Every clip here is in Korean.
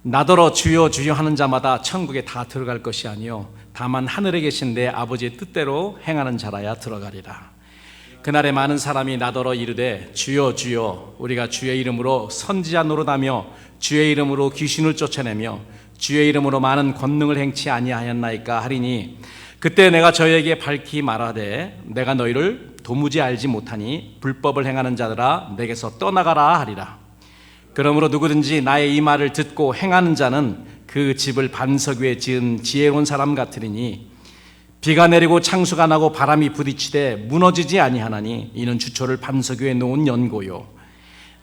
나더러 주여 주여 하는 자마다 천국에 다 들어갈 것이 아니요 다만 하늘에 계신 내 아버지의 뜻대로 행하는 자라야 들어가리라. 그날에 많은 사람이 나더러 이르되 주여 주여 우리가 주의 이름으로 선지자 노릇하며 주의 이름으로 귀신을 쫓아내며 주의 이름으로 많은 권능을 행치 아니하였나이까 하리니 그때 내가 저에게 밝히 말하되 내가 너희를 도무지 알지 못하니 불법을 행하는 자들아 내게서 떠나가라 하리라. 그러므로 누구든지 나의 이 말을 듣고 행하는 자는 그 집을 반석 위에 지은 지혜로운 사람 같으리니 비가 내리고 창수가 나고 바람이 부딪히되 무너지지 아니하나니 이는 주초를 반석 위에 놓은 연고요.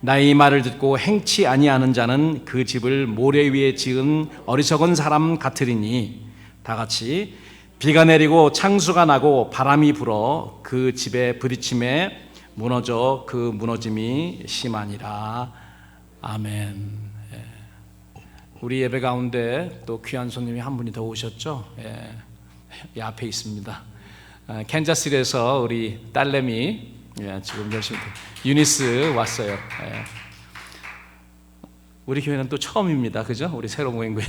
나의 이 말을 듣고 행치 아니하는 자는 그 집을 모래 위에 지은 어리석은 사람 같으리니 다 같이 비가 내리고 창수가 나고 바람이 불어 그 집에 부딪힘에 무너져 그 무너짐이 심하니라. 아멘. 우리 예배 가운데 또 귀한 손님이 한 분이 더 오셨죠? 이 앞에 있습니다. 캔자스에서 우리 딸내미 지금 열심히 유니스 왔어요. 우리 교회는 또 처음입니다, 그죠? 우리 새로 모인 교회.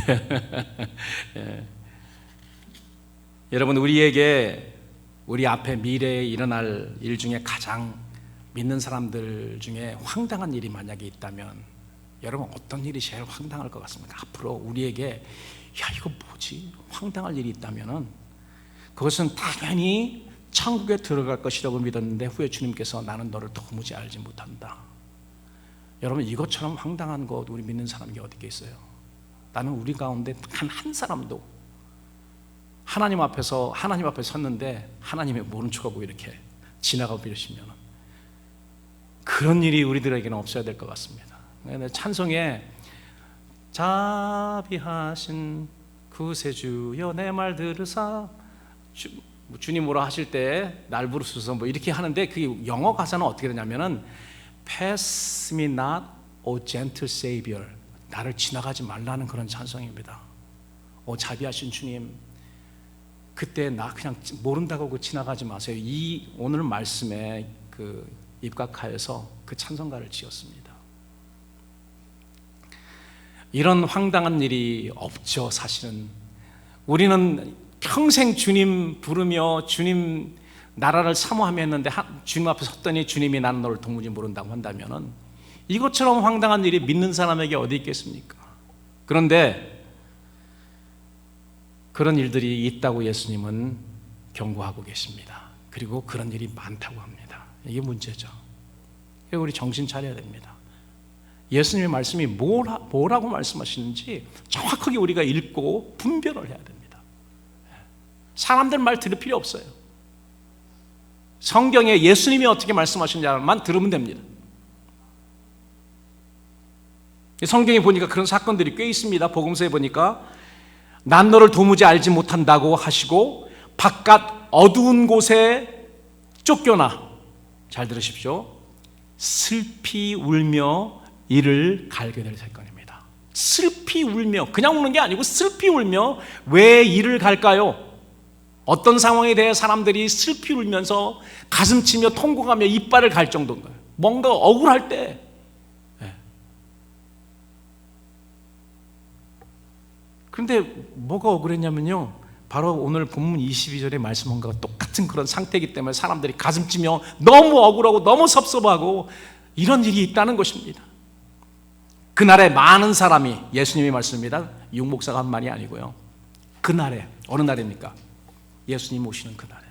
여러분, 우리에게 우리 앞에 미래에 일어날 일 중에 가장 믿는 사람들 중에 황당한 일이 만약에 있다면 여러분 어떤 일이 제일 황당할 것 같습니까? 앞으로 우리에게 야 이거 뭐지? 황당할 일이 있다면은 그것은 당연히 천국에 들어갈 것이라고 믿었는데 후에 주님께서 나는 너를 도무지 알지 못한다. 여러분 이것처럼 황당한 것 우리 믿는 사람이 어디 있어요? 나는 우리 가운데 한 사람도 하나님 앞에 섰는데 하나님의 모른 척하고 이렇게 지나가 버리시면 그런 일이 우리들에게는 없어야 될 것 같습니다. 찬송에 자비하신 구세주여 내 말 들으사 주님 뭐라 하실 때 날 부르소서 뭐 이렇게 하는데 그 영어 가사는 어떻게 되냐면은 Pass me not, O gentle Savior. 나를 지나가지 말라는 그런 찬송입니다. 오 자비하신 주님, 그때 나 그냥 모른다고 지나가지 마세요. 이 오늘 말씀에 입각하여서 그 찬송가를 지었습니다. 이런 황당한 일이 없죠. 사실은 우리는 평생 주님 부르며 주님 나라를 사모하며 했는데 주님 앞에 섰더니 주님이 나는 너를 도무지 모른다고 한다면 이것처럼 황당한 일이 믿는 사람에게 어디 있겠습니까? 그런데 그런 일들이 있다고 예수님은 경고하고 계십니다. 그리고 그런 일이 많다고 합니다. 이게 문제죠. 우리 정신 차려야 됩니다. 예수님의 말씀이 뭐라고 말씀하시는지 정확하게 우리가 읽고 분별을 해야 됩니다. 사람들 말 들을 필요 없어요. 성경에 예수님이 어떻게 말씀하시는지만 들으면 됩니다. 성경에 보니까 그런 사건들이 꽤 있습니다. 복음서에 보니까 난 너를 도무지 알지 못한다고 하시고 바깥 어두운 곳에 쫓겨나, 잘 들으십시오, 슬피 울며 이를 갈게 될 사건입니다. 슬피 울며, 그냥 우는 게 아니고 슬피 울며. 왜 이를 갈까요? 어떤 상황에 대해 사람들이 슬피 울면서 가슴치며 통곡하며 이빨을 갈 정도인가요? 뭔가 억울할 때. 그런데 뭐가 억울했냐면요, 바로 오늘 본문 22절의 말씀과 똑같은 그런 상태이기 때문에 사람들이 가슴치며 너무 억울하고 너무 섭섭하고 이런 일이 있다는 것입니다. 그날에 많은 사람이, 예수님이 말씀입니다. 육목사가 한 말이 아니고요, 그날에, 어느 날입니까? 예수님 오시는 그날에,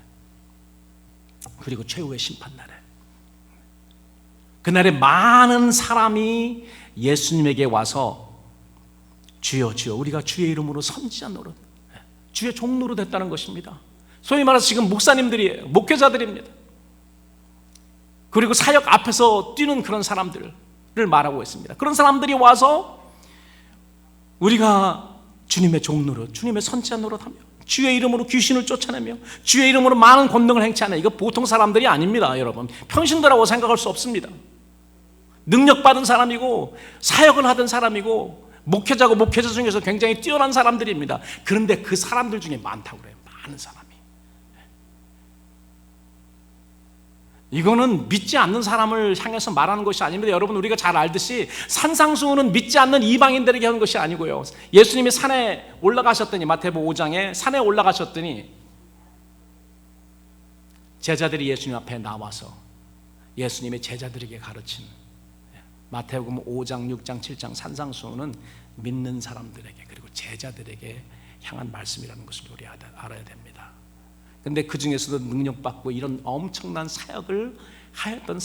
그리고 최후의 심판날에, 그날에 많은 사람이 예수님에게 와서 주여 주여 우리가 주의 이름으로 선지자 노릇, 주의 종 노릇 했다는 것입니다. 소위 말해서 지금 목사님들이에요. 목회자들입니다. 그리고 사역 앞에서 뛰는 그런 사람들을 말하고 있습니다. 그런 사람들이 와서 우리가 주님의 종 노릇, 주님의 선지자 노릇하며 주의 이름으로 귀신을 쫓아내며 주의 이름으로 많은 권능을 행치하는, 이거 보통 사람들이 아닙니다. 여러분, 평신도라고 생각할 수 없습니다. 능력받은 사람이고 사역을 하던 사람이고 목회자고 목회자 중에서 굉장히 뛰어난 사람들입니다. 그런데 그 사람들 중에 많다고 그래요. 많은 사람이. 이거는 믿지 않는 사람을 향해서 말하는 것이 아닙니다. 여러분, 우리가 잘 알듯이 산상수훈은 믿지 않는 이방인들에게 하는 것이 아니고요. 예수님이 산에 올라가셨더니, 마태복음 5장에 산에 올라가셨더니 제자들이 예수님 앞에 나와서 예수님의 제자들에게 가르친 마태복음 5장, 6장, 7장 산상수훈은 믿는 사람들에게 그리고 제자들에게 향한 말씀이라는 것을 우리 알아야 됩니다. 그런데 그 중에서도 능력받고 이런 엄청난 사역을 하였던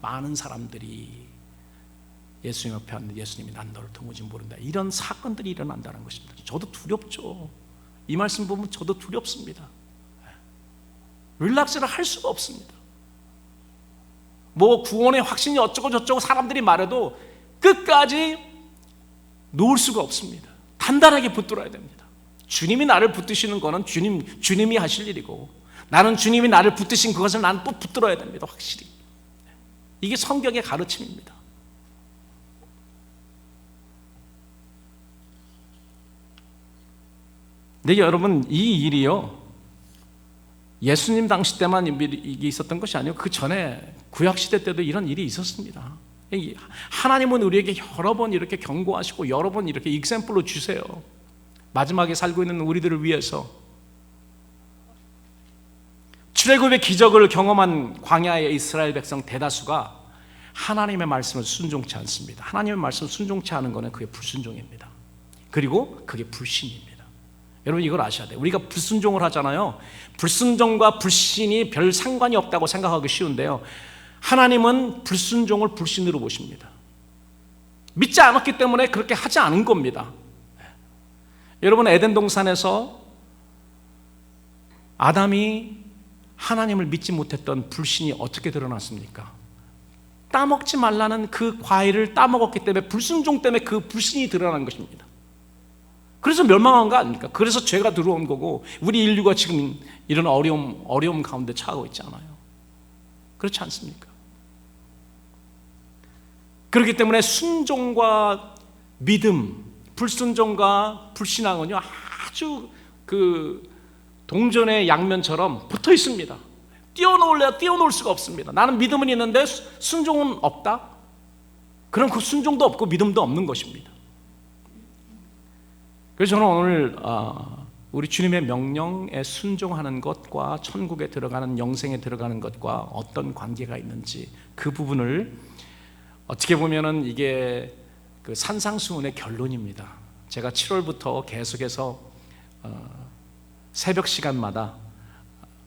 많은 사람들이 예수님 앞에 왔는데 예수님이 난 너를 도무지 모른다, 이런 사건들이 일어난다는 것입니다. 저도 두렵죠. 이 말씀 보면 저도 두렵습니다. 릴락스를 할 수가 없습니다. 뭐 구원의 확신이 어쩌고 저쩌고 사람들이 말해도 끝까지 놓을 수가 없습니다. 단단하게 붙들어야 됩니다. 주님이 나를 붙드시는 거는 주님이 하실 일이고, 나는 주님이 나를 붙드신 그것을 나는 또 붙들어야 됩니다. 확실히. 이게 성경의 가르침입니다. 근데 여러분, 이 일이요, 예수님 당시 때만 이게 있었던 것이 아니고 그 전에 구약시대 때도 이런 일이 있었습니다. 하나님은 우리에게 여러 번 이렇게 경고하시고 여러 번 이렇게 익샘플로 주세요. 마지막에 살고 있는 우리들을 위해서. 출애굽의 기적을 경험한 광야의 이스라엘 백성 대다수가 하나님의 말씀을 순종치 않습니다. 하나님의 말씀을 순종치 않은 것은 그게 불순종입니다. 그리고 그게 불신입니다. 여러분, 이걸 아셔야 돼요. 우리가 불순종을 하잖아요. 불순종과 불신이 별 상관이 없다고 생각하기 쉬운데요, 하나님은 불순종을 불신으로 보십니다. 믿지 않았기 때문에 그렇게 하지 않은 겁니다. 여러분, 에덴 동산에서 아담이 하나님을 믿지 못했던 불신이 어떻게 드러났습니까? 따먹지 말라는 그 과일을 따먹었기 때문에, 불순종 때문에 그 불신이 드러난 것입니다. 그래서 멸망한 거 아닙니까? 그래서 죄가 들어온 거고, 우리 인류가 지금 이런 어려움 가운데 처하고 있지 않아요? 그렇지 않습니까? 그렇기 때문에 순종과 믿음, 불순종과 불신앙은요, 아주 그 동전의 양면처럼 붙어 있습니다. 띄워놓을 수가 없습니다. 나는 믿음은 있는데 순종은 없다? 그럼 그 순종도 없고 믿음도 없는 것입니다. 그래서 저는 오늘 우리 주님의 명령에 순종하는 것과 천국에 들어가는, 영생에 들어가는 것과 어떤 관계가 있는지, 그 부분을 어떻게 보면은 이게 그 산상수훈의 결론입니다. 제가 7월부터 계속해서 새벽 시간마다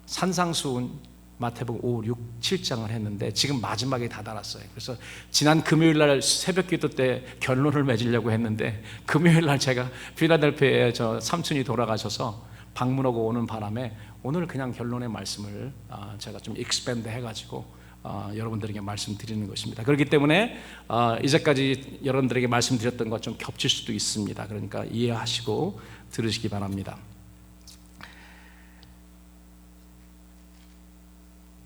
산상수훈 마태복음 5, 6, 7장을 했는데 지금 마지막에 다다랐어요. 그래서 지난 금요일날 새벽 기도 때 결론을 맺으려고 했는데, 금요일날 제가 필라델피아에 저 삼촌이 돌아가셔서 방문하고 오는 바람에 오늘 그냥 결론의 말씀을 제가 좀 익스펜드 해가지고 여러분들에게 말씀드리는 것입니다. 그렇기 때문에 이제까지 여러분들에게 말씀드렸던 것 좀 겹칠 수도 있습니다. 그러니까 이해하시고 들으시기 바랍니다.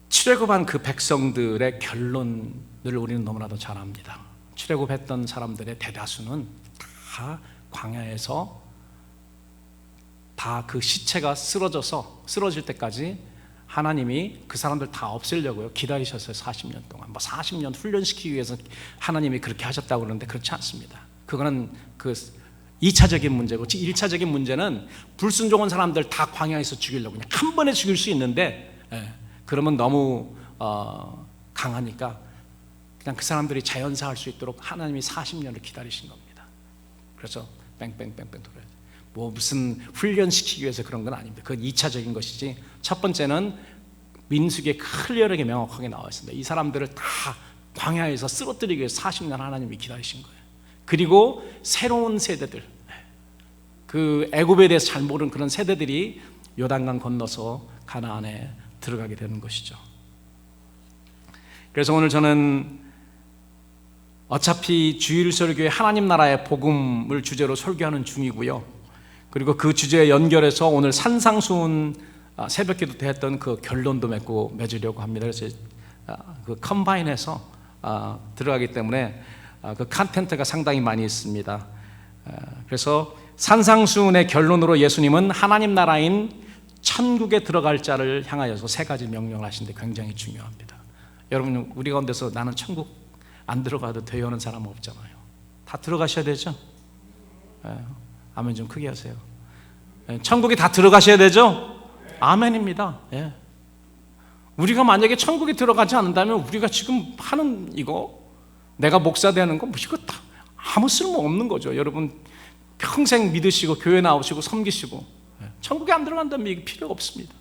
출애굽한 그 백성들의 결론을 우리는 너무나도 잘 압니다. 출애굽했던 사람들의 대다수는 다 광야에서 다 그 시체가 쓰러질 때까지 하나님이 그 사람들 다 없애려고요 기다리셨어요. 40년 동안. 40년 훈련시키기 위해서 하나님이 그렇게 하셨다고 그러는데 그렇지 않습니다. 그거는 그 2차적인 문제고, 1차적인 문제는 불순종한 사람들 다 광야에서 죽이려고 그냥 한 번에 죽일 수 있는데, 그러면 너무 강하니까 그냥 그 사람들이 자연사할 수 있도록 하나님이 40년을 기다리신 겁니다. 그래서 뺑뺑뺑뺑 돌아야 돼. 뭐 무슨 훈련시키기 위해서 그런 건 아닙니다. 그건 2차적인 것이지, 첫 번째는 민수기에 클리어하게 명확하게 나와 있습니다. 이 사람들을 다 광야에서 쓰러뜨리기 위해서 40년 하나님이 기다리신 거예요. 그리고 새로운 세대들, 그 애굽에 대해서 잘 모르는 그런 세대들이 요단강 건너서 가나안에 들어가게 되는 것이죠. 그래서 오늘 저는 어차피 주일 설교에 하나님 나라의 복음을 주제로 설교하는 중이고요. 그리고 그 주제에 연결해서 오늘 산상수훈 새벽기도 때 했던 그 결론도 맺으려고 합니다. 그래서 그 컴바인해서 들어가기 때문에 그 컨텐츠가 상당히 많이 있습니다. 그래서 산상수훈의 결론으로 예수님은 하나님 나라인 천국에 들어갈 자를 향하여서 세 가지 명령을 하시는데 굉장히 중요합니다. 여러분, 우리 가운데서 나는 천국 안 들어가도 돼요 하는 사람은 없잖아요. 다 들어가셔야 되죠? 예, 아멘 좀 크게 하세요. 예, 천국에 다 들어가셔야 되죠? 아멘입니다. 예. 우리가 만약에 천국에 들어가지 않는다면 우리가 지금 하는 이거, 내가 목사 되는 거 이거 다 아무 쓸모 없는 거죠. 여러분 평생 믿으시고 교회 나오시고 섬기시고 천국에 안 들어간다면 이게 필요 없습니다.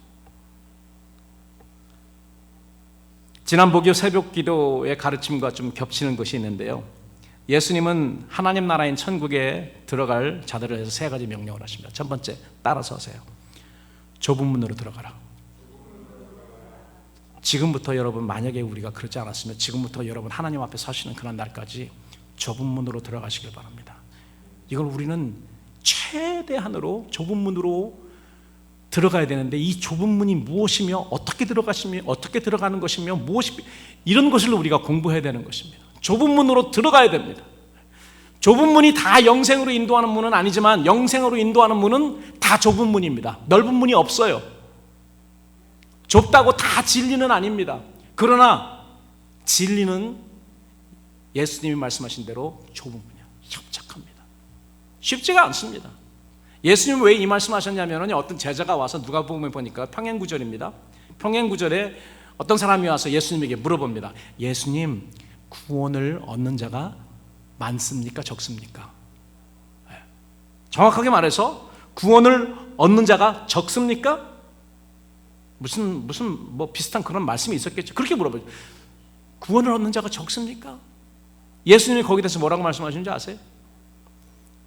지난 목요 새벽 기도의 가르침과 좀 겹치는 것이 있는데요, 예수님은 하나님 나라인 천국에 들어갈 자들을 해서 세 가지 명령을 하십니다. 첫 번째, 따라서 하세요. 좁은 문으로 들어가라. 지금부터 여러분, 만약에 우리가 그러지 않았으면 지금부터 여러분 하나님 앞에 서시는 그런 날까지 좁은 문으로 들어가시길 바랍니다. 이걸 우리는 최대한으로 좁은 문으로 들어가야 되는데, 이 좁은 문이 무엇이며 어떻게 들어가시며 어떻게 들어가는 것이며 무엇이, 이런 것을 우리가 공부해야 되는 것입니다. 좁은 문으로 들어가야 됩니다. 좁은 문이 다 영생으로 인도하는 문은 아니지만 영생으로 인도하는 문은 다 좁은 문입니다. 넓은 문이 없어요. 좁다고 다 진리는 아닙니다. 그러나 진리는 예수님이 말씀하신 대로 좁은 문이야. 협착합니다. 쉽지가 않습니다. 예수님은 왜 이 말씀하셨냐면, 어떤 제자가 와서 누가복음에 보니까 평행구절입니다. 평행구절에 어떤 사람이 와서 예수님에게 물어봅니다. 예수님, 구원을 얻는 자가 많습니까? 적습니까? 정확하게 말해서 구원을 얻는 자가 적습니까? 무슨 뭐 비슷한 그런 말씀이 있었겠죠. 그렇게 물어보죠. 구원을 얻는 자가 적습니까? 예수님이 거기에 대해서 뭐라고 말씀하시는지 아세요?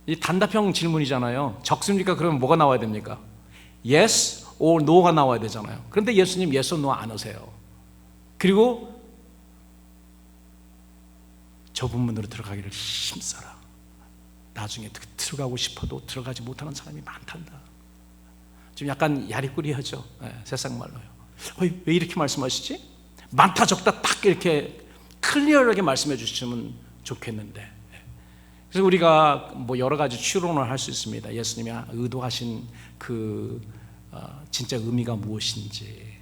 이 단답형 질문이잖아요. 적습니까? 그러면 뭐가 나와야 됩니까? Yes or No가 나와야 되잖아요. 그런데 예수님 Yes or No 안 하세요. 그리고 좁은 문으로 들어가기를 힘써라. 나중에 들어가고 싶어도 들어가지 못하는 사람이 많단다. 좀 약간 야리꾸리하죠. 네, 세상 말로요. 왜 이렇게 말씀하시지? 많다 적다 딱 이렇게 클리어하게 말씀해 주시면 좋겠는데. 그래서 우리가 뭐 여러 가지 추론을 할 수 있습니다. 예수님이 의도하신 그 진짜 의미가 무엇인지.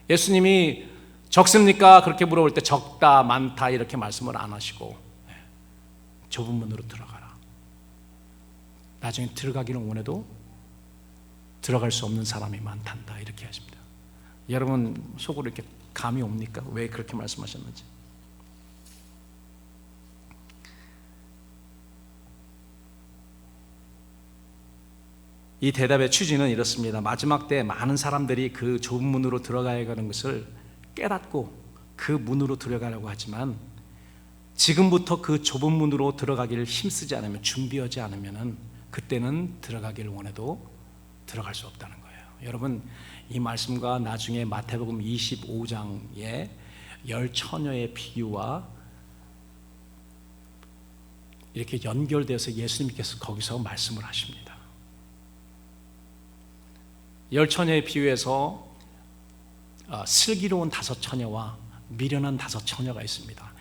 예수님이 적습니까? 그렇게 물어볼 때 적다, 많다 이렇게 말씀을 안 하시고 좁은 문으로 들어가라. 나중에 들어가기를 원해도 들어갈 수 없는 사람이 많단다 이렇게 하십니다. 여러분 속으로 이렇게 감이 옵니까? 왜 그렇게 말씀하셨는지. 이 대답의 취지는 이렇습니다. 마지막 때 많은 사람들이 그 좁은 문으로 들어가야 하는 것을 깨닫고 그 문으로 들어가려고 하지만, 지금부터 그 좁은 문으로 들어가기를 힘쓰지 않으면, 준비하지 않으면 그때는 들어가기를 원해도 들어갈 수 없다는 거예요. 여러분 이 말씀과 나중에 마태복음 25장의 10처녀의 비유와 이렇게 연결돼서 예수님께서 거기서 말씀을 하십니다. 10처녀의 비유에서 슬기로운 5처녀와 미련한 5처녀가 있습니다.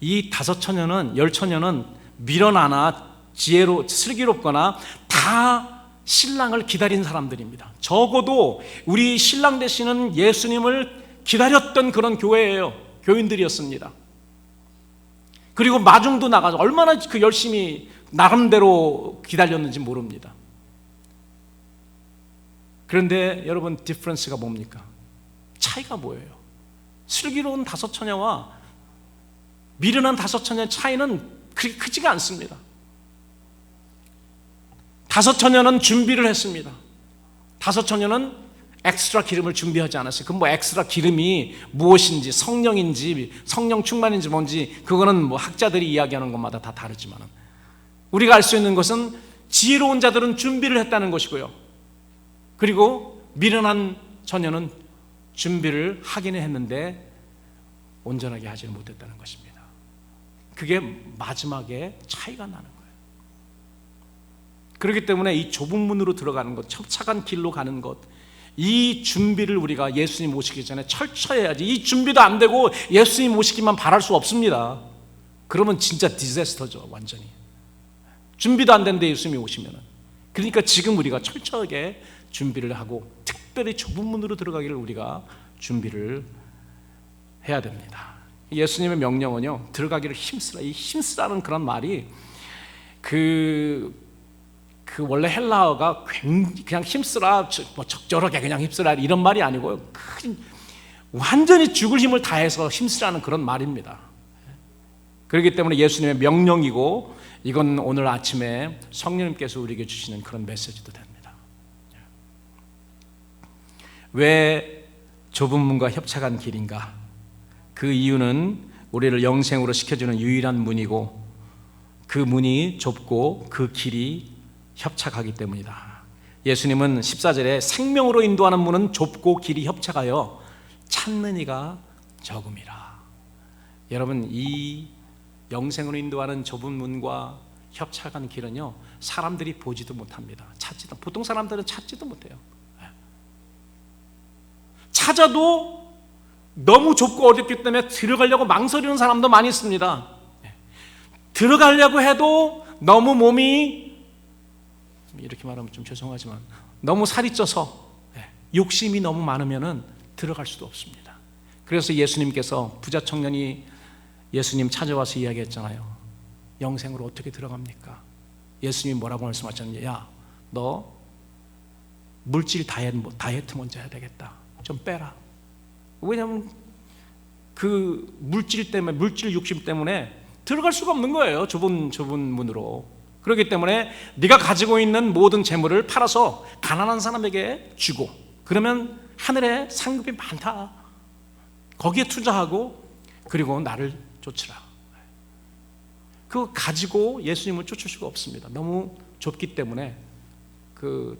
이 5처녀는, 10처녀는 미련하나 슬기롭거나 다 신랑을 기다린 사람들입니다. 적어도 우리 신랑 되시는 예수님을 기다렸던 그런 교회예요. 교인들이었습니다. 그리고 마중도 나가서 얼마나 그 열심히 나름대로 기다렸는지 모릅니다. 그런데 여러분 디퍼런스가 뭡니까? 차이가 뭐예요? 슬기로운 5처녀와 미련한 5처녀의 차이는 그렇게 크지가 않습니다. 5처녀는 준비를 했습니다. 5처녀는 엑스트라 기름을 준비하지 않았어요. 그 뭐 엑스트라 기름이 무엇인지, 성령인지 성령 충만인지 뭔지 그거는 뭐 학자들이 이야기하는 것마다 다 다르지만, 우리가 알 수 있는 것은 지혜로운 자들은 준비를 했다는 것이고요, 그리고 미련한 처녀는 준비를 하긴 했는데 온전하게 하지 못했다는 것입니다. 그게 마지막에 차이가 나는 거예요. 그렇기 때문에 이 좁은 문으로 들어가는 것, 협착한 길로 가는 것, 이 준비를 우리가 예수님 오시기 전에 철저히 해야지. 이 준비도 안 되고 예수님 오시기만 바랄 수 없습니다. 그러면 진짜 디자스터죠. 완전히 준비도 안 되는데 예수님이 오시면은. 그러니까 지금 우리가 철저하게 준비를 하고 특별히 좁은 문으로 들어가기를 우리가 준비를 해야 됩니다. 예수님의 명령은요, 들어가기를 힘쓰라. 이 힘쓰라는 그런 말이 그 원래 헬라어가 그냥 힘쓰라, 뭐 적절하게 그냥 힘쓰라 이런 말이 아니고요, 완전히 죽을 힘을 다해서 힘쓰라는 그런 말입니다. 그렇기 때문에 예수님의 명령이고, 이건 오늘 아침에 성령님께서 우리에게 주시는 그런 메시지도 됩니다. 왜 좁은 문과 협착한 길인가? 그 이유는 우리를 영생으로 시켜주는 유일한 문이고, 그 문이 좁고 그 길이 협착하기 때문이다. 예수님은 14절에 생명으로 인도하는 문은 좁고 길이 협착하여 찾는 이가 적음이라. 여러분, 이 영생으로 인도하는 좁은 문과 협착한 길은요, 사람들이 보지도 못합니다. 보통 사람들은 찾지도 못해요. 찾아도 너무 좁고 어렵기 때문에 들어가려고 망설이는 사람도 많이 있습니다. 들어가려고 해도 너무 몸이, 이렇게 말하면 좀 죄송하지만, 너무 살이 쪄서 욕심이 너무 많으면 들어갈 수도 없습니다. 그래서 예수님께서 부자 청년이 예수님 찾아와서 이야기했잖아요. 영생으로 어떻게 들어갑니까? 예수님이 뭐라고 말씀하셨는지, 야, 너 물질 다이어트 먼저 해야 되겠다. 좀 빼라. 왜냐하면 그 물질 때문에, 물질 욕심 때문에 들어갈 수가 없는 거예요. 좁은 문으로. 그렇기 때문에 네가 가지고 있는 모든 재물을 팔아서 가난한 사람에게 주고, 그러면 하늘에 상급이 많다. 거기에 투자하고, 그리고 나를 쫓으라. 그거 가지고 예수님을 쫓을 수가 없습니다. 너무 좁기 때문에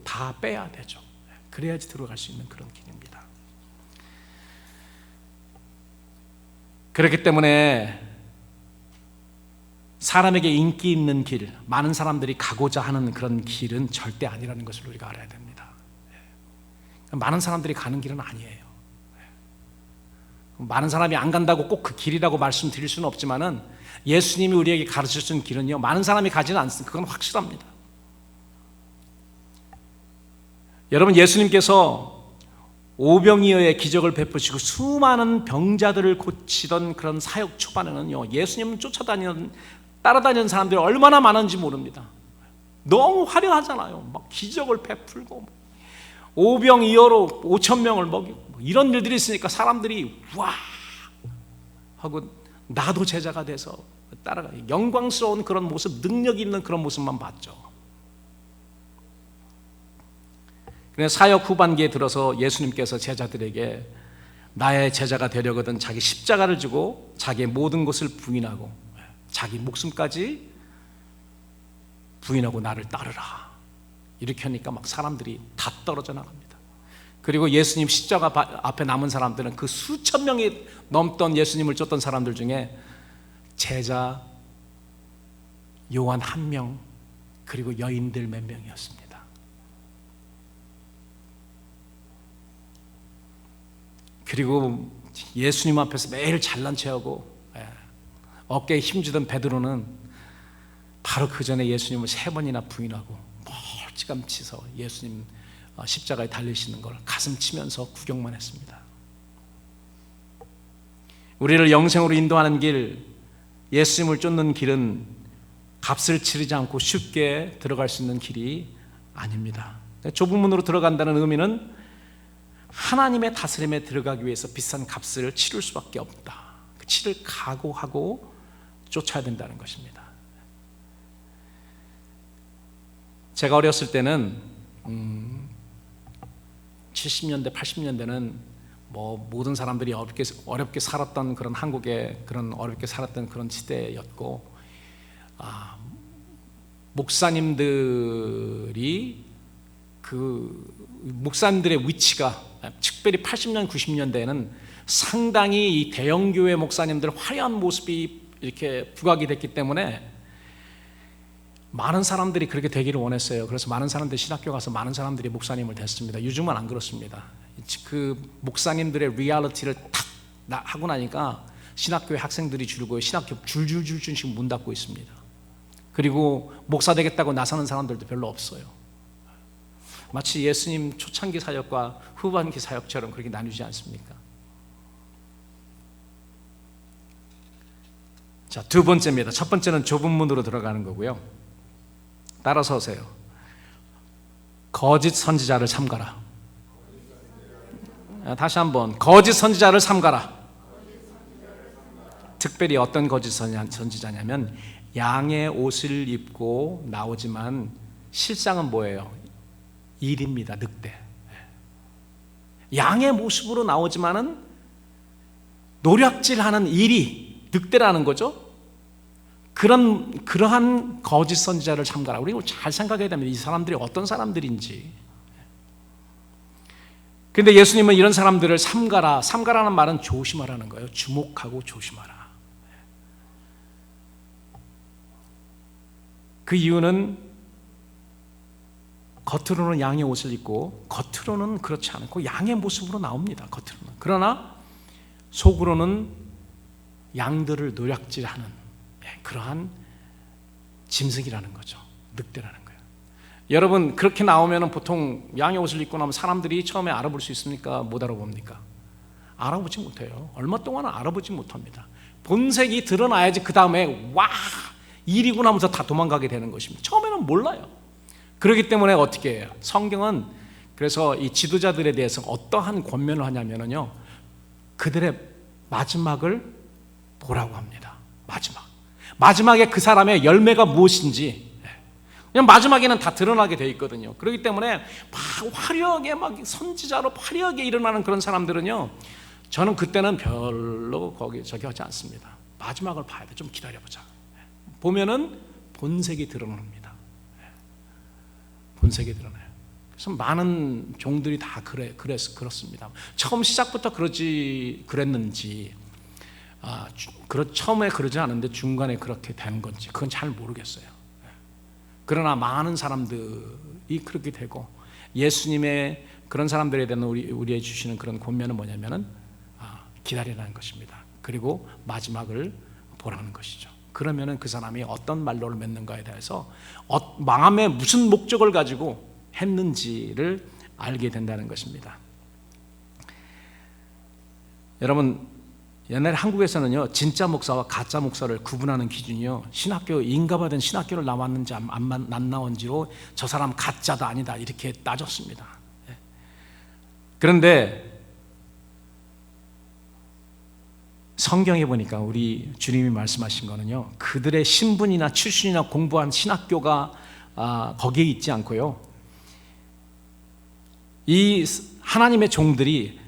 다 빼야 되죠. 그래야지 들어갈 수 있는 그런 길입니다. 그렇기 때문에 사람에게 인기 있는 길, 많은 사람들이 가고자 하는 그런 길은 절대 아니라는 것을 우리가 알아야 됩니다. 많은 사람들이 가는 길은 아니에요. 많은 사람이 안 간다고 꼭 그 길이라고 말씀드릴 수는 없지만은, 예수님이 우리에게 가르쳐 준 길은요, 많은 사람이 가지는 않습니다. 그건 확실합니다. 여러분, 예수님께서 오병이어의 기적을 베푸시고 수많은 병자들을 고치던 그런 사역 초반에는요, 예수님을 따라다니는 사람들이 얼마나 많은지 모릅니다. 너무 화려하잖아요. 막 기적을 베풀고, 오병이어로 5,000명을 먹이고, 이런 일들이 있으니까 사람들이 와 하고 나도 제자가 돼서 따라가요. 영광스러운 그런 모습, 능력 있는 그런 모습만 봤죠. 그래서 사역 후반기에 들어서 예수님께서 제자들에게 나의 제자가 되려거든 자기 십자가를 지고 자기의 모든 것을 부인하고 자기 목숨까지 부인하고 나를 따르라, 이렇게 하니까 막 사람들이 다 떨어져 나갑니다. 그리고 예수님 십자가 앞에 남은 사람들은 그 수천 명이 넘던 예수님을 쫓던 사람들 중에 제자 요한 1명, 그리고 여인들 몇 명이었습니다. 그리고 예수님 앞에서 매일 잘난 체하고 어깨에 힘주던 베드로는 바로 그 전에 예수님을 3번이나 부인하고 멀찌감치서 예수님 십자가에 달리시는 걸 가슴 치면서 구경만 했습니다. 우리를 영생으로 인도하는 길, 예수님을 쫓는 길은 값을 치르지 않고 쉽게 들어갈 수 있는 길이 아닙니다. 좁은 문으로 들어간다는 의미는 하나님의 다스림에 들어가기 위해서 비싼 값을 치를 수밖에 없다. 그 치를 각오하고 쫓아야 된다는 것입니다. 제가 어렸을 때는 70년대, 80년대는 모든 사람들이 어렵게 살았던 그런 한국의 그런 어렵게 살았던 그런 시대였고, 목사님들의 위치가 특별히 80년, 90년대에는 상당히 이 대형교회 목사님들 화려한 모습이 이렇게 부각이 됐기 때문에 많은 사람들이 그렇게 되기를 원했어요. 그래서 많은 사람들이 신학교 가서 많은 사람들이 목사님을 됐습니다. 요즘은 안 그렇습니다. 그 목사님들의 리얼리티를 탁 하고 나니까 신학교의 학생들이 줄고 신학교 줄줄줄씩 문 닫고 있습니다. 그리고 목사 되겠다고 나서는 사람들도 별로 없어요. 마치 예수님 초창기 사역과 후반기 사역처럼 그렇게 나누지 않습니까? 자, 두 번째입니다. 첫 번째는 좁은 문으로 들어가는 거고요. 따라서 오세요. 거짓 선지자를 삼가라. 다시 한번, 거짓 선지자를 삼가라. 특별히 어떤 거짓 선지자냐면 양의 옷을 입고 나오지만 실상은 뭐예요? 일입니다. 늑대. 양의 모습으로 나오지만은 노략질하는 일이 늑대라는 거죠. 그러한 거짓 선지자를 삼가라. 우리 잘 생각해야 됩니다. 이 사람들이 어떤 사람들인지. 그런데 예수님은 이런 사람들을 삼가라. 삼가라는 말은 조심하라는 거예요. 주목하고 조심하라. 그 이유는 겉으로는 양의 옷을 입고 겉으로는 그렇지 않고 양의 모습으로 나옵니다. 겉으로는. 그러나 속으로는 양들을 노략질하는 그러한 짐승이라는 거죠. 늑대라는 거예요. 여러분, 그렇게 나오면 보통 양의 옷을 입고 나면 사람들이 처음에 알아볼 수 있습니까? 못 알아봅니까? 알아보지 못해요. 얼마 동안은 알아보지 못합니다. 본색이 드러나야지 그 다음에 와 일이구나 하면서 다 도망가게 되는 것입니다. 처음에는 몰라요. 그렇기 때문에 어떻게 해요? 성경은 그래서 이 지도자들에 대해서 어떠한 권면을 하냐면요, 그들의 마지막을 보라고 합니다. 마지막에 그 사람의 열매가 무엇인지, 그냥 마지막에는 다 드러나게 돼 있거든요. 그렇기 때문에 막 화려하게 막 선지자로 화려하게 일어나는 그런 사람들은요, 저는 그때는 별로 저기 하지 않습니다. 마지막을 봐야 돼. 좀 기다려보자. 보면은 본색이 드러납니다. 본색이 드러나요. 그래서 많은 종들이 다 그렇습니다. 처음 시작부터 그랬는지, 처음에 그러지 않은데 중간에 그렇게 된 건지 그건 잘 모르겠어요. 그러나 많은 사람들이 그렇게 되고, 예수님의 그런 사람들에 대한 우리에 주시는 그런 권면은 뭐냐면은 기다리라는 것입니다. 그리고 마지막을 보라는 것이죠. 그러면은 그 사람이 어떤 말로를 맺는가에 대해서 마음에 무슨 목적을 가지고 했는지를 알게 된다는 것입니다. 여러분, 옛날에 한국에서는요, 진짜 목사와 가짜 목사를 구분하는 기준이요, 신학교 인가받은 신학교를 나왔는지 안 나온지로 저 사람 가짜다 아니다 이렇게 따졌습니다. 그런데 성경에 보니까 우리 주님이 말씀하신 거는요, 그들의 신분이나 출신이나 공부한 신학교가 거기에 있지 않고요, 이 하나님의 종들이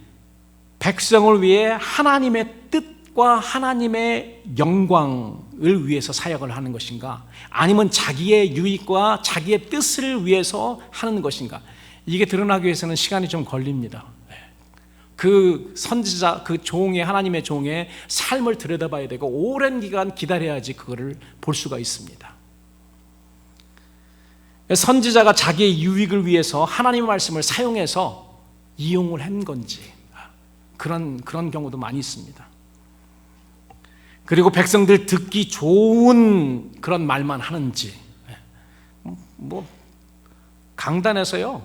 백성을 위해 하나님의 뜻과 하나님의 영광을 위해서 사역을 하는 것인가, 아니면 자기의 유익과 자기의 뜻을 위해서 하는 것인가, 이게 드러나기 위해서는 시간이 좀 걸립니다. 그 선지자, 그 종의, 하나님의 종의 삶을 들여다봐야 되고 오랜 기간 기다려야지 그거를 볼 수가 있습니다. 선지자가 자기의 유익을 위해서 하나님의 말씀을 사용해서 이용을 한 건지, 그런 경우도 많이 있습니다. 그리고 백성들 듣기 좋은 그런 말만 하는지, 뭐 강단에서요,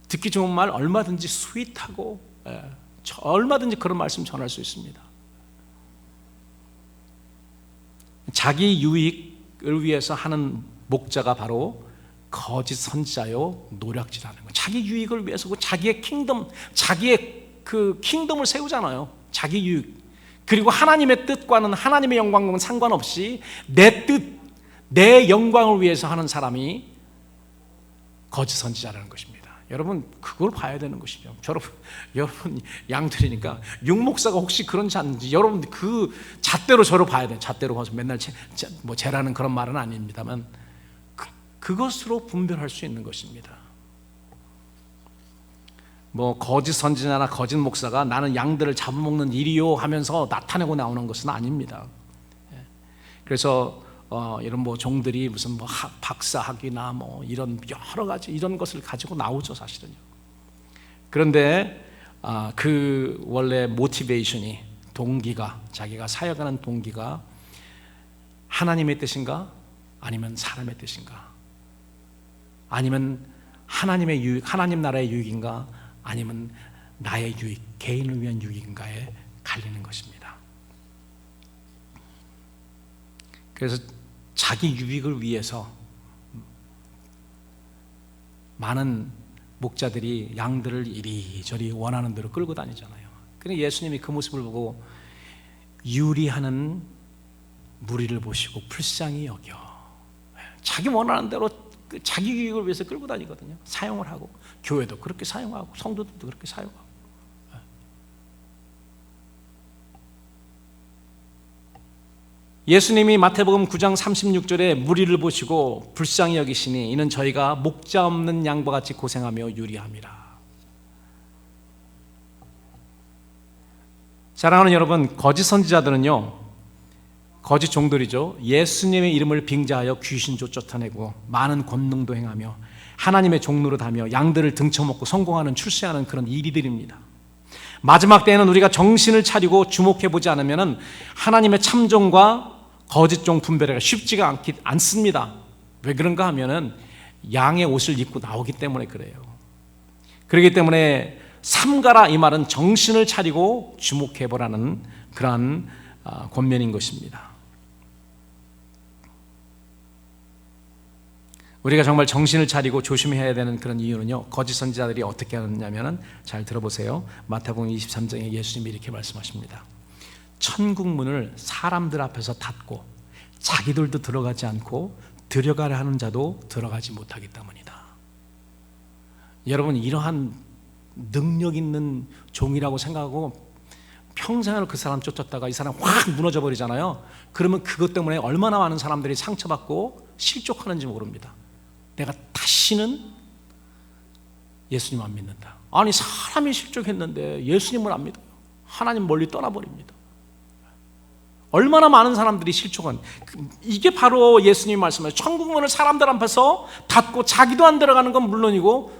듣기 좋은 말 얼마든지 스윗하고 얼마든지 그런 말씀 전할 수 있습니다. 자기 유익을 위해서 하는 목자가 바로 거짓 선지자요, 노략질하는 거. 자기 유익을 위해서 자기의 킹덤을 세우잖아요. 자기 유익. 그리고 하나님의 뜻과는, 하나님의 영광과는 상관없이 내 뜻, 내 영광을 위해서 하는 사람이 거짓 선지자라는 것입니다. 여러분, 그걸 봐야 되는 것이죠. 여러분 양들이니까 육목사가 혹시 그런지 않는지, 여러분 그 잣대로 저를 봐야 돼요. 잣대로 봐서 맨날 뭐 재라는 그런 말은 아닙니다만, 그것으로 분별할 수 있는 것입니다. 뭐 거짓 선지자나 거짓 목사가 나는 양들을 잡아먹는 일이요 하면서 나타내고 나오는 것은 아닙니다. 그래서 이런 뭐 종들이 무슨 뭐 박사학위나 뭐 이런 여러 가지 이런 것을 가지고 나오죠, 사실은요. 그런데 그 원래 모티베이션이, 동기가, 자기가 사역하는 동기가 하나님의 뜻인가, 아니면 사람의 뜻인가, 아니면 하나님의 유익, 하나님 나라의 유익인가, 아니면 나의 유익, 개인을 위한 유익인가에 갈리는 것입니다. 그래서 자기 유익을 위해서 많은 목자들이 양들을 이리저리 원하는 대로 끌고 다니잖아요. 그런데 예수님이 그 모습을 보고 유리하는 무리를 보시고 불쌍히 여겨 자기 원하는 대로 자기 유익을 위해서 끌고 다니거든요. 사용을 하고 교회도 그렇게 사용하고 성도들도 그렇게 사용하고. 예수님이 마태복음 9장 36절에 무리를 보시고 불쌍히 여기시니 이는 저희가 목자 없는 양과 같이 고생하며 유리함이라. 사랑하는 여러분, 거짓 선지자들은요, 거짓 종들이죠. 예수님의 이름을 빙자하여 귀신도 쫓아내고 많은 권능도 행하며 하나님의 종로로 다며 양들을 등쳐먹고 성공하는 출세하는 그런 일이들입니다. 마지막 때에는 우리가 정신을 차리고 주목해보지 않으면 하나님의 참종과 거짓 종 분별하기가 쉽지가 않습니다. 왜 그런가 하면은 양의 옷을 입고 나오기 때문에 그래요. 그렇기 때문에 삼가라 이 말은 정신을 차리고 주목해보라는 그러한 권면인 것입니다. 우리가 정말 정신을 차리고 조심해야 되는 그런 이유는요, 거짓 선지자들이 어떻게 하느냐면, 잘 들어보세요. 마태복음 23장에 예수님이 이렇게 말씀하십니다. 천국 문을 사람들 앞에서 닫고 자기들도 들어가지 않고 들어가려 하는 자도 들어가지 못하기 때문이다. 여러분, 이러한 능력 있는 종이라고 생각하고 평생을 그 사람 쫓았다가 이 사람 확 무너져 버리잖아요. 그러면 그것 때문에 얼마나 많은 사람들이 상처받고 실족하는지 모릅니다. 내가 다시는 예수님 안 믿는다. 아니, 사람이 실족했는데 예수님을 안 믿어요. 하나님 멀리 떠나버립니다. 얼마나 많은 사람들이 실족한, 이게 바로 예수님이 말씀하신 천국 문을 사람들 앞에서 닫고 자기도 안 들어가는 건 물론이고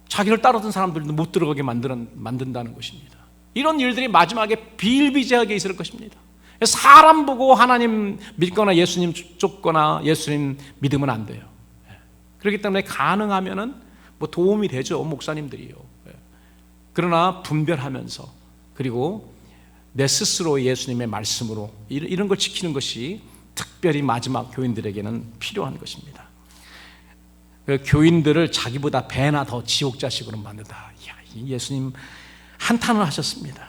자기를 따르던 사람들도 못 들어가게 만든다는 것입니다. 이런 일들이 마지막에 비일비재하게 있을 것입니다. 사람 보고 하나님 믿거나 예수님 쫓거나 예수님 믿으면 안 돼요. 그렇기 때문에 가능하면은 뭐 도움이 되죠, 목사님들이요. 그러나 분별하면서, 그리고 내 스스로 예수님의 말씀으로 이런 걸 지키는 것이 특별히 마지막 교인들에게는 필요한 것입니다. 교인들을 자기보다 배나 더 지옥 자식으로 만든다. 예수님 한탄을 하셨습니다.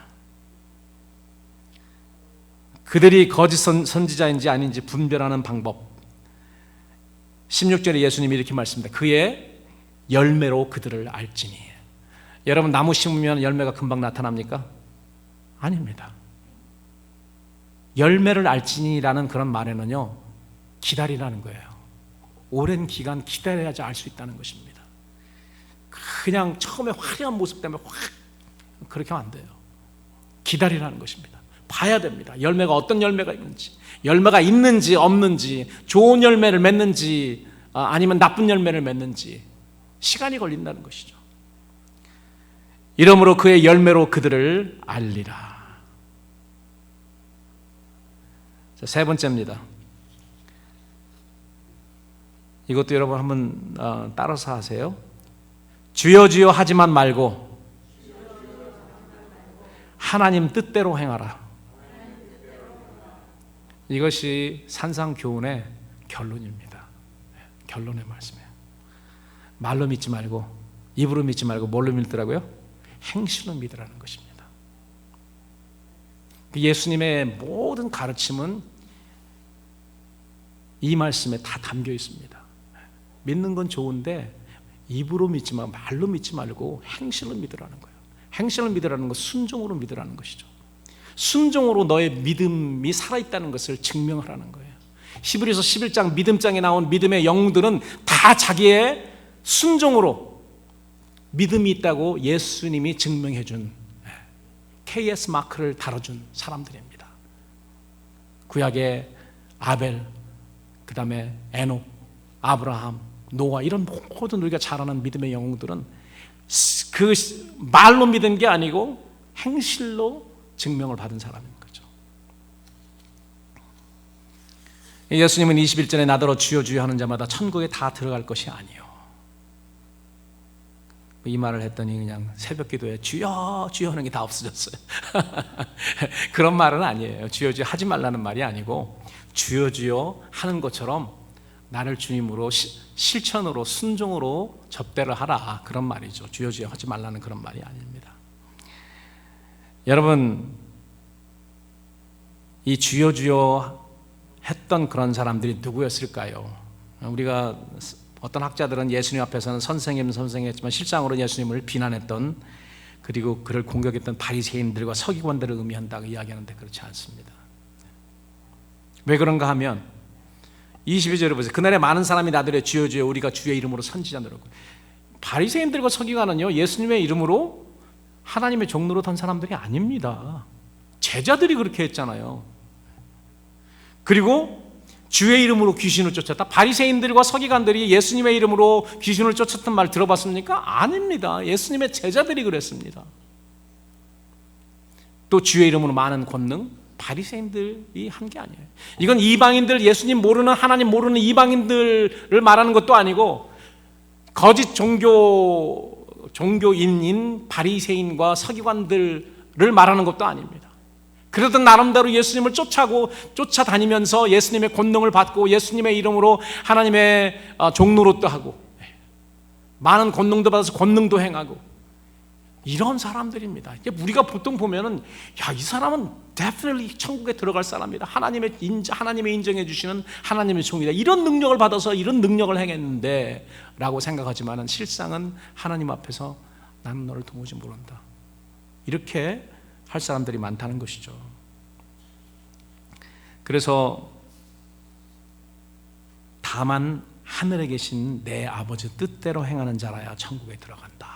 그들이 거짓 선지자인지 아닌지 분별하는 방법, 16절에 예수님이 이렇게 말씀합니다. 그의 열매로 그들을 알지니. 여러분, 나무 심으면 열매가 금방 나타납니까? 아닙니다. 열매를 알지니라는 그런 말에는요, 기다리라는 거예요. 오랜 기간 기다려야지 알 수 있다는 것입니다. 그냥 처음에 화려한 모습 때문에 확 그렇게 하면 안 돼요. 기다리라는 것입니다. 봐야 됩니다. 열매가 어떤 열매가 있는지, 열매가 있는지 없는지, 좋은 열매를 맺는지 아니면 나쁜 열매를 맺는지 시간이 걸린다는 것이죠. 이러므로 그의 열매로 그들을 알리라. 자, 세 번째입니다. 이것도 여러분 한번 따라서 하세요. 주여 주여 하지만 말고 하나님 뜻대로 행하라. 이것이 산상교훈의 결론입니다. 결론의 말씀이에요. 말로 믿지 말고, 입으로 믿지 말고 뭘로 믿더라고요? 행실로 믿으라는 것입니다. 예수님의 모든 가르침은 이 말씀에 다 담겨 있습니다. 믿는 건 좋은데 입으로 믿지 말고 말로 믿지 말고 행실로 믿으라는 거예요. 행실로 믿으라는 건 순종으로 믿으라는 것이죠. 순종으로 너의 믿음이 살아있다는 것을 증명하라는 거예요. 히브리서 11장 믿음장에 나온 믿음의 영웅들은 다 자기의 순종으로 믿음이 있다고 예수님이 증명해 준 KS 마크를 달아준 사람들입니다. 구약의 아벨, 그 다음에 에녹, 아브라함, 노아, 이런 모든 우리가 잘 아는 믿음의 영웅들은 그 말로 믿은 게 아니고 행실로 증명을 받은 사람인 거죠. 예수님은 21절에 나더러 주여 주여 하는 자마다 천국에 다 들어갈 것이 아니요. 이 말을 했더니 그냥 새벽 기도에 주여 주여 하는 게 다 없어졌어요. 그런 말은 아니에요. 주여 주여 하지 말라는 말이 아니고 주여 주여 하는 것처럼 나를 주님으로 실천으로 순종으로 접대를 하라, 그런 말이죠. 주여 주여 하지 말라는 그런 말이 아닙니다. 여러분, 이 주여 주여 했던 그런 사람들이 누구였을까요? 우리가 어떤 학자들은 예수님 앞에서는 선생님 했지만 실상으로 예수님을 비난했던, 그리고 그를 공격했던 바리새인들과 서기관들을 의미한다고 이야기하는데 그렇지 않습니다. 왜 그런가 하면 22절을 보세요. 그날에 많은 사람이 나더러 주여 주여 우리가 주의 이름으로 선지자노라고. 바리새인들과 서기관은요, 예수님의 이름으로 하나님의 종로로 던 사람들이 아닙니다. 제자들이 그렇게 했잖아요. 그리고 주의 이름으로 귀신을 쫓았다. 바리새인들과 서기관들이 예수님의 이름으로 귀신을 쫓았던 말 들어봤습니까? 아닙니다. 예수님의 제자들이 그랬습니다. 또 주의 이름으로 많은 권능, 바리새인들이 한 게 아니에요. 이건 이방인들, 예수님 모르는, 하나님 모르는 이방인들을 말하는 것도 아니고 거짓 종교인인 바리새인과 서기관들을 말하는 것도 아닙니다. 그러던 나름대로 예수님을 쫓아다니면서 예수님의 권능을 받고 예수님의 이름으로 하나님의 종노릇도 하고 많은 권능도 받아서 권능도 행하고 이런 사람들입니다. 우리가 보통 보면은 야, 이 사람은 definitely 천국에 들어갈 사람이다. 하나님의 인정해 주시는 하나님의 종이다. 이런 능력을 받아서 이런 능력을 행했는데 라고 생각하지만은 실상은 하나님 앞에서 나는 너를 도무지 모른다. 이렇게 할 사람들이 많다는 것이죠. 그래서 다만 하늘에 계신 내 아버지 뜻대로 행하는 자라야 천국에 들어간다.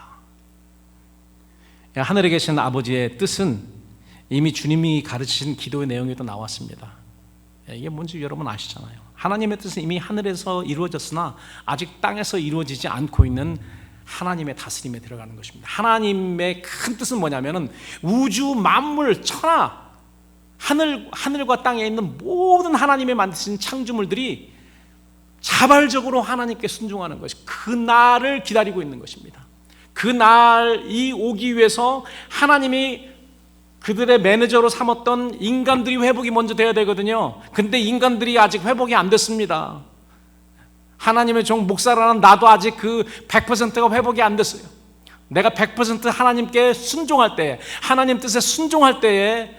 하늘에 계신 아버지의 뜻은 이미 주님이 가르치신 기도의 내용에도 나왔습니다. 이게 뭔지 여러분 아시잖아요. 하나님의 뜻은 이미 하늘에서 이루어졌으나 아직 땅에서 이루어지지 않고 있는 하나님의 다스림에 들어가는 것입니다. 하나님의 큰 뜻은 뭐냐면은 우주 만물 천하 하늘과 땅에 있는 모든 하나님의 만드신 창조물들이 자발적으로 하나님께 순종하는 것이 그날을 기다리고 있는 것입니다. 그날이 오기 위해서 하나님이 그들의 매니저로 삼았던 인간들이 회복이 먼저 돼야 되거든요. 근데 인간들이 아직 회복이 안 됐습니다. 하나님의 종 목사라는 나도 아직 그 100%가 회복이 안 됐어요. 내가 100% 하나님께 순종할 때, 하나님 뜻에 순종할 때에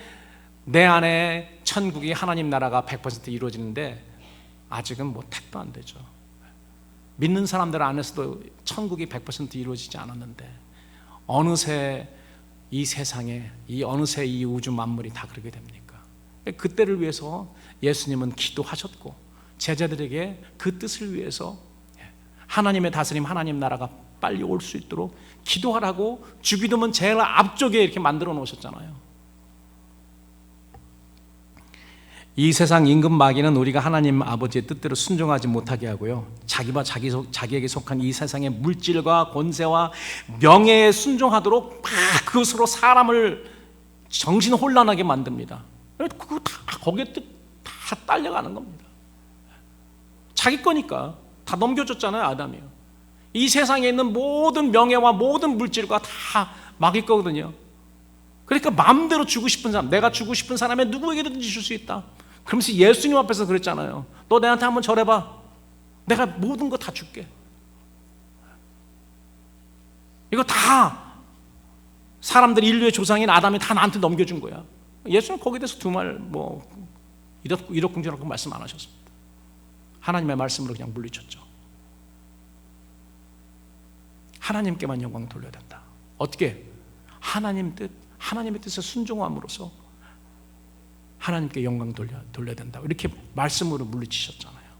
내 안에 천국이 하나님 나라가 100% 이루어지는데 아직은 뭐 택도 안 되죠. 믿는 사람들 안에서도 천국이 100% 이루어지지 않았는데 어느새 이 세상에 어느새 이 우주 만물이 다 그렇게 됩니까? 그때를 위해서 예수님은 기도하셨고 제자들에게 그 뜻을 위해서 하나님의 다스림, 하나님 나라가 빨리 올 수 있도록 기도하라고 주기도문 제일 앞쪽에 이렇게 만들어 놓으셨잖아요. 이 세상 임금 마귀는 우리가 하나님 아버지의 뜻대로 순종하지 못하게 하고요, 자기와 자기에게 속한 이 세상의 물질과 권세와 명예에 순종하도록 막 그것으로 사람을 정신혼란하게 만듭니다. 그거 다 거기에 다 딸려가는 겁니다. 자기 거니까 다 넘겨줬잖아요, 아담이요. 이 세상에 있는 모든 명예와 모든 물질과 다 마귀 거거든요. 그러니까 마음대로 주고 싶은 사람, 내가 주고 싶은 사람에 누구에게든지 줄 수 있다. 그러면서 예수님 앞에서 그랬잖아요. 너 내한테 한번 절해봐. 내가 모든 거 다 줄게. 이거 다 사람들 인류의 조상인 아담이 다 나한테 넘겨준 거야. 예수님 거기에 대해서 두 말 이러쿵저러쿵 말씀 안 하셨습니다. 하나님의 말씀으로 그냥 물리쳤죠. 하나님께만 영광 돌려야 된다. 어떻게? 하나님의 뜻에 순종함으로써 하나님께 영광 돌려야 된다. 이렇게 말씀으로 물리치셨잖아요.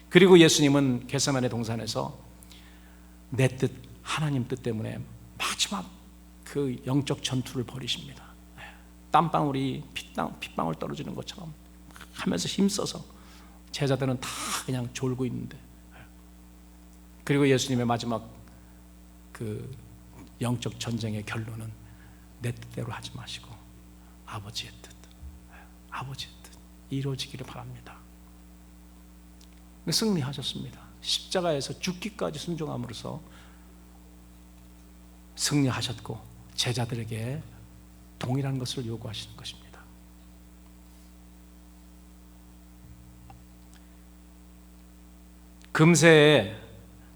그리고 예수님은 겟세마네 동산에서 내 뜻, 하나님 뜻 때문에 마지막 그 영적 전투를 벌이십니다. 땀방울이 핏방울 떨어지는 것처럼 하면서 힘써서 제자들은 다 그냥 졸고 있는데, 그리고 예수님의 마지막 그 영적 전쟁의 결론은 내 뜻대로 하지 마시고 아버지의 뜻 이루어지기를 바랍니다. 승리하셨습니다. 십자가에서 죽기까지 순종함으로써 승리하셨고 제자들에게 동일한 것을 요구하시는 것입니다. 금세에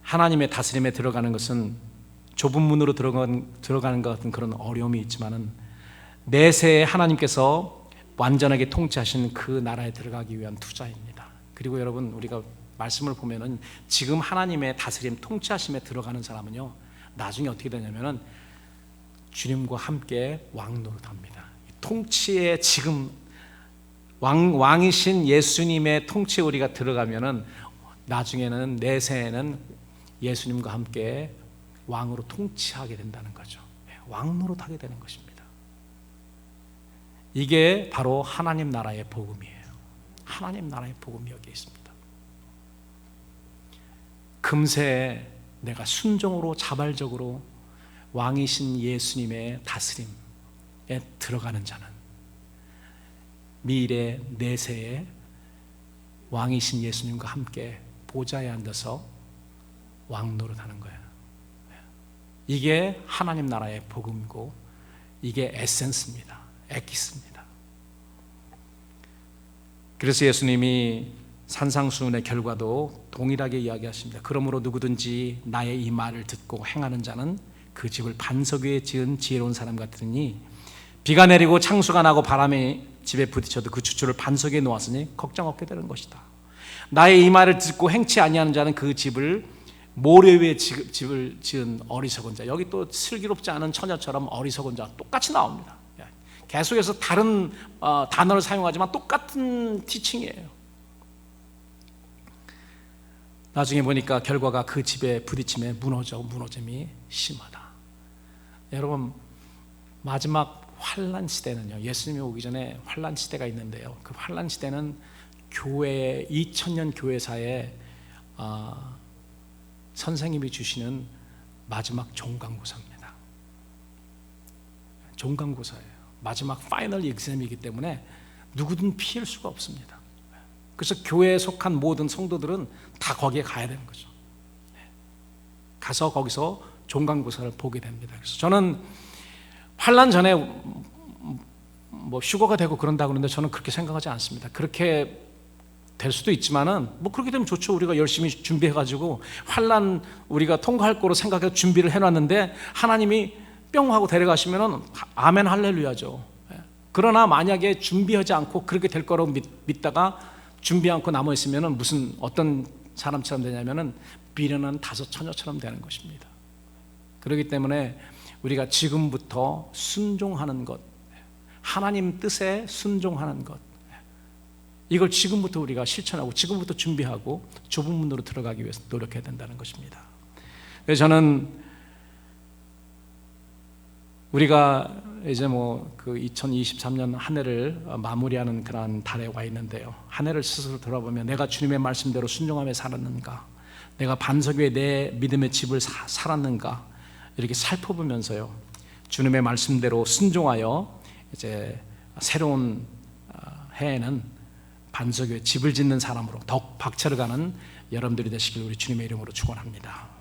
하나님의 다스림에 들어가는 것은 좁은 문으로 들어가는 것 같은 그런 어려움이 있지만은 내세에 하나님께서 완전하게 통치하시는 그 나라에 들어가기 위한 투자입니다. 그리고 여러분, 우리가 말씀을 보면은 지금 하나님의 다스림 통치하심에 들어가는 사람은요, 나중에 어떻게 되냐면은 주님과 함께 왕노릇합니다. 통치에 지금 왕이신 예수님의 통치에 우리가 들어가면은 나중에는 내세에는 예수님과 함께 왕으로 통치하게 된다는 거죠. 왕노릇하게 되는 것입니다. 이게 바로 하나님 나라의 복음이에요. 하나님 나라의 복음이 여기에 있습니다. 금세 내가 순종으로 자발적으로 왕이신 예수님의 다스림에 들어가는 자는 미래 내세에 왕이신 예수님과 함께 보좌에 앉아서 왕노릇하는 거예요. 이게 하나님 나라의 복음이고 이게 에센스입니다. 엑기스입니다. 그래서 예수님이 산상수훈의 결과도 동일하게 이야기하십니다. 그러므로 누구든지 나의 이 말을 듣고 행하는 자는 그 집을 반석 위에 지은 지혜로운 사람 같으니 비가 내리고 창수가 나고 바람이 집에 부딪혀도 그 주추를 반석 위에 놓았으니 걱정 없게 되는 것이다. 나의 이 말을 듣고 행치 아니하는 자는 그 집을 모래 위에 집을 지은 어리석은 자. 여기 또 슬기롭지 않은 처녀처럼 어리석은 자 똑같이 나옵니다. 계속해서 다른 단어를 사용하지만 똑같은 티칭이에요. 나중에 보니까 결과가 그 집에 부딪힘에 무너짐이 심하다. 여러분, 마지막 환란 시대는요, 예수님이 오기 전에 환란 시대가 있는데요, 그 환란 시대는 교회의 2000년 교회사에 선생님이 주시는 마지막 종강고사입니다. 종강고사예요. 마지막 파이널 egzam이기 때문에 누구든 피할 수가 없습니다. 그래서 교회에 속한 모든 성도들은 다 거기에 가야 되는 거죠. 가서 거기서 종강고사를 보게 됩니다. 그래서 저는 환란 전에 뭐 휴거가 되고 그런다고 그러는데 저는 그렇게 생각하지 않습니다. 그렇게 될 수도 있지만은 뭐 그렇게 되면 좋죠. 우리가 열심히 준비해가지고 환란 우리가 통과할 거로 생각해서 준비를 해놨는데 하나님이 뿅 하고 데려가시면은 아멘 할렐루야죠. 그러나 만약에 준비하지 않고 그렇게 될 거라고 믿다가 준비 않고 남아 있으면은 무슨 어떤 사람처럼 되냐면은 미련한 다섯 처녀처럼 되는 것입니다. 그렇기 때문에 우리가 지금부터 순종하는 것, 하나님 뜻에 순종하는 것, 이걸 지금부터 우리가 실천하고 지금부터 준비하고 좁은 문으로 들어가기 위해서 노력해야 된다는 것입니다. 그래서 저는 우리가 이제 그 2023년 한 해를 마무리하는 그런 달에 와 있는데요, 한 해를 스스로 돌아보면 내가 주님의 말씀대로 순종하며 살았는가, 내가 반석 위에 내 믿음의 집을 살았는가, 이렇게 살펴보면서요, 주님의 말씀대로 순종하여 이제 새로운 해에는 반석 위에 집을 짓는 사람으로 더욱 박차를 가는 여러분들이 되시길 우리 주님의 이름으로 축원합니다.